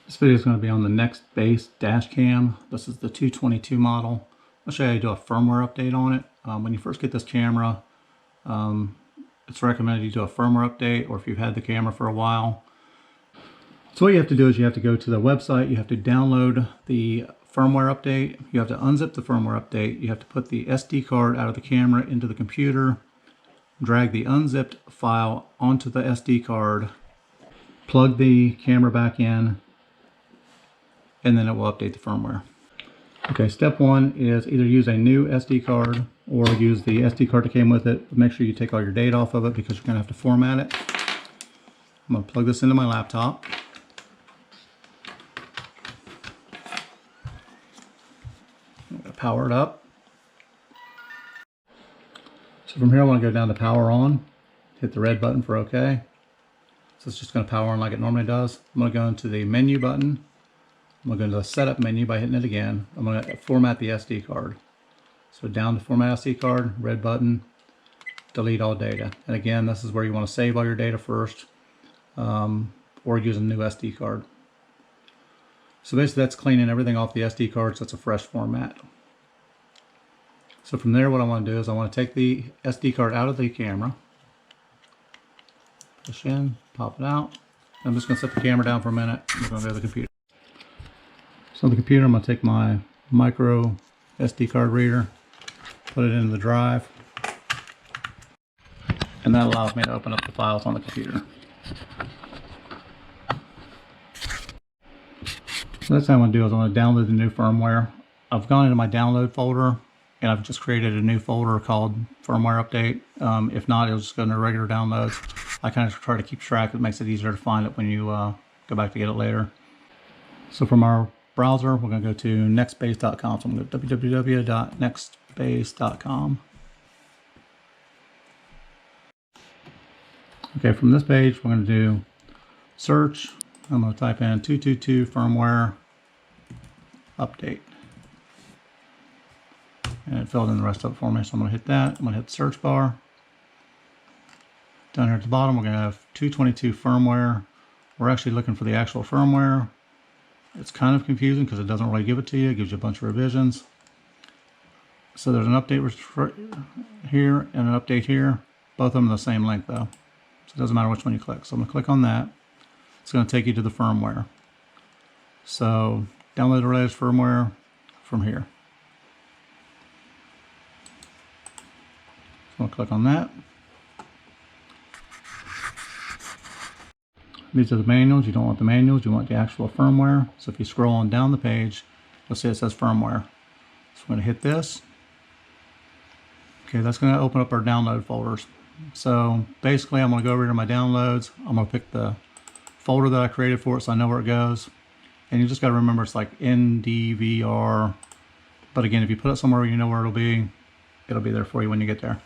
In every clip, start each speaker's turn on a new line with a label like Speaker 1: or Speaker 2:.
Speaker 1: This video is going to be on the Nextbase Dashcam. This is the 222 model. I'll show you how to do a firmware update on it. When you first get this camera, it's recommended you do a firmware update, or if you've had the camera for a while. So what you have to do is you have to go to the website, you have to download the firmware update, you have to unzip the firmware update, you have to put the SD card out of the camera into the computer, drag the unzipped file onto the SD card, plug the camera back in, and then it will update the firmware. Okay, step one is either use a new SD card or use the SD card that came with it. But make sure you take all your data off of it because you're going to have to format it. I'm going to plug this into my laptop. I'm going to power it up. So from here I want to go down to power on, hit the red button for OK. So it's just going to power on like it normally does. I'm going to go into the menu button. I'm going to go into the setup menu by hitting it again. I'm going to format the SD card. So down to format SD card, red button, delete all data. And again, this is where you want to save all your data first, or use a new SD card. So basically that's cleaning everything off the SD card, so it's a fresh format. So from there, what I want to do is I want to take the SD card out of the camera, push in, pop it out. I'm just going to set the camera down for a minute. I'm going to go to the computer. So on the computer, I'm going to take my micro SD card reader, put it into the drive, and that allows me to open up the files on the computer. So that's what I'm going to do is I'm going to download the new firmware. I've gone into my download folder and I've just created a new folder called firmware update. If not, it'll just go into regular downloads. I kind of try to keep track. It makes it easier to find it when you go back to get it later. So from our browser, we're going to go to nextbase.com. So I'm going to go to www.nextbase.com. Okay, from this page, we're going to do search. I'm going to type in 222 firmware update. And it filled in the rest of it for me. So I'm going to hit that. I'm going to hit the search bar. Down here at the bottom, we're going to have 222 firmware. We're actually looking for the actual firmware. It's kind of confusing because it doesn't really give it to you. It gives you a bunch of revisions. So there's an update here and an update here. Both of them are the same link though. So it doesn't matter which one you click. So I'm going to click on that. It's going to take you to the firmware. So download the latest firmware from here. So I'm going to click on that. These are the manuals. You don't want the manuals, you want the actual firmware. So if you scroll on down the page, you'll see it says firmware. So I'm going to hit this. Okay, that's going to open up our download folders. So basically I'm going to go over to my downloads. I'm going to pick the folder that I created for it so I know where it goes. And you just got to remember it's like NDVR. But again, if you put it somewhere you know where it'll be there for you when you get there.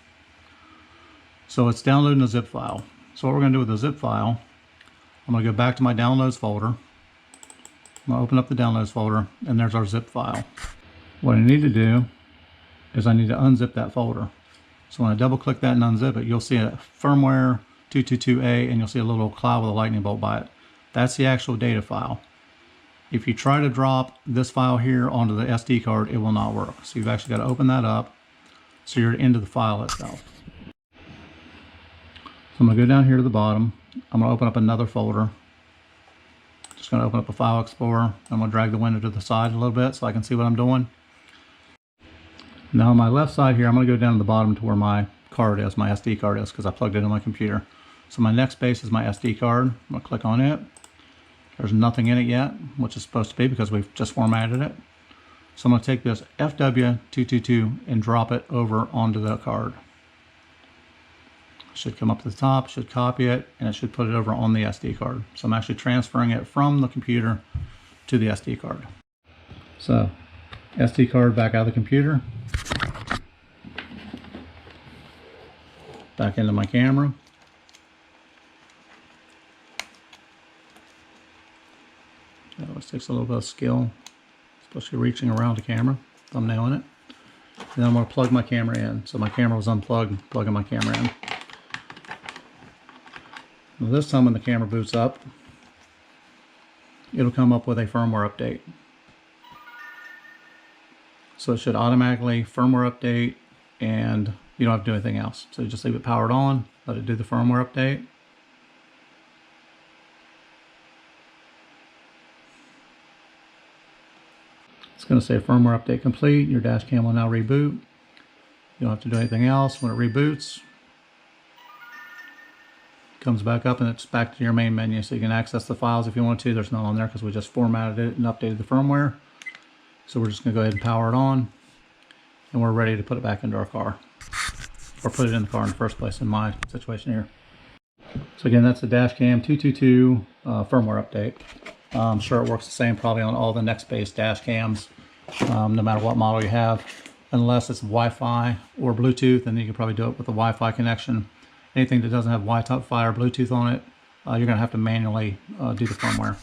Speaker 1: So it's downloading a zip file. So what we're going to do with the zip file, I'm going to go back to my downloads folder. I'm going to open up the downloads folder, and there's our zip file. What I need to do is I need to unzip that folder. So when I double click that and unzip it, you'll see a firmware 222A, and you'll see a little cloud with a lightning bolt by it. That's the actual data file. If you try to drop this file here onto the SD card, it will not work. So you've actually got to open that up so you're into the file itself. So I'm going to go down here to the bottom. I'm going to open up another folder. Just going to open up a file explorer. I'm going to drag the window to the side a little bit so I can see what I'm doing. Now on my left side here, I'm going to go down to the bottom to where my card is, my SD card is, because I plugged it in my computer. So my Nextbase is my SD card. I'm going to click on it. There's nothing in it yet, which is supposed to be because we've just formatted it. So I'm going to take this FW222 and drop it over onto the card. Should come up to the top, should copy it, and it should put it over on the SD card. So I'm actually transferring it from the computer to the SD card. So SD card back out of the computer, back into my camera. That always takes a little bit of skill, especially reaching around the camera, thumbnailing it. And then I'm going to plug my camera in. So my camera was unplugged, plugging my camera in. Now this time when the camera boots up, it'll come up with a firmware update. So it should automatically firmware update, and you don't have to do anything else. So you just leave it powered on, let it do the firmware update. It's going to say firmware update complete. Your dash cam will now reboot. You don't have to do anything else. When it reboots, it comes back up and it's back to your main menu, so you can access the files if you want to. There's none on there because we just formatted it and updated the firmware. So we're just going to go ahead and power it on, and we're ready to put it back into our car, or put it in the car in the first place in my situation here. So again, that's the Dashcam 222 firmware update. I'm sure it works the same probably on all the Nextbase dash cams, no matter what model you have, unless it's Wi-Fi or Bluetooth, and you can probably do it with a Wi-Fi connection. Anything that doesn't have Wi-Fi or Bluetooth on it, you're going to have to manually do the firmware.